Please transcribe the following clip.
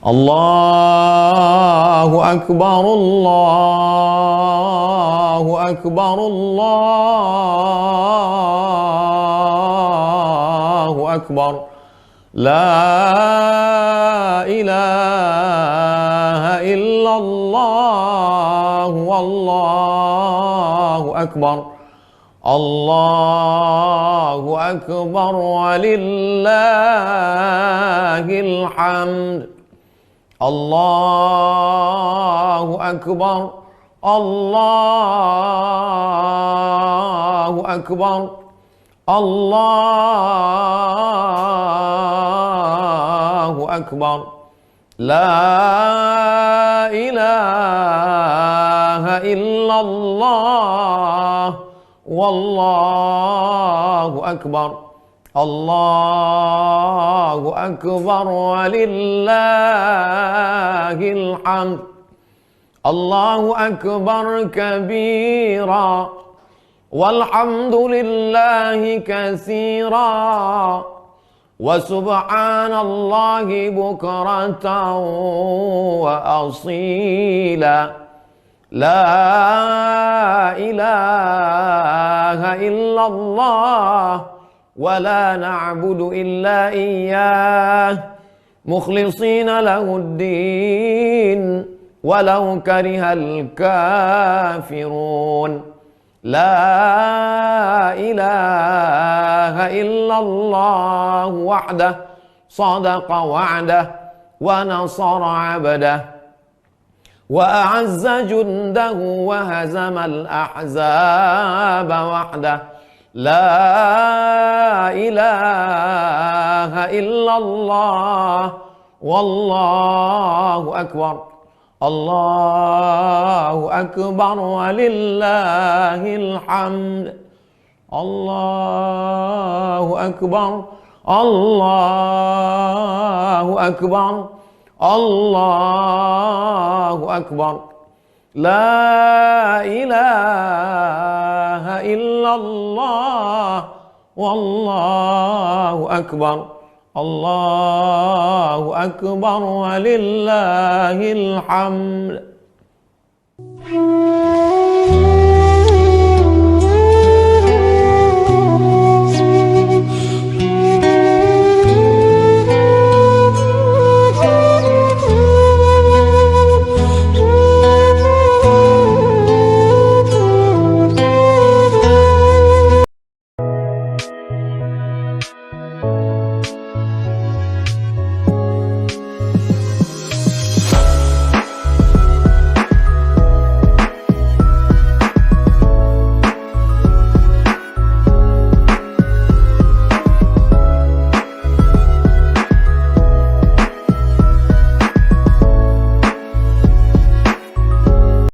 الله أكبر الله أكبر الله أكبر لا إله إلا الله والله أكبر الله أكبر ولله الحمد الله أكبر الله أكبر الله أكبر لا إله إلا الله والله أكبر الله أكبر ولله الحمد الله أكبر كبيرا والحمد لله كثيرا وسبحان الله بكرة وأصيلا لا إله إلا الله ولا نعبد إلا إياه مخلصين له الدين ولو كره الكافرون لا إله إلا الله وحده صدق وعده ونصر عبده وأعز جنده وهزم الأحزاب وحده لا إله إلا الله والله أكبر الله أكبر ولله الحمد الله أكبر الله أكبر الله أكبر لا إله إلا الله والله أكبر الله أكبر ولله الحمد.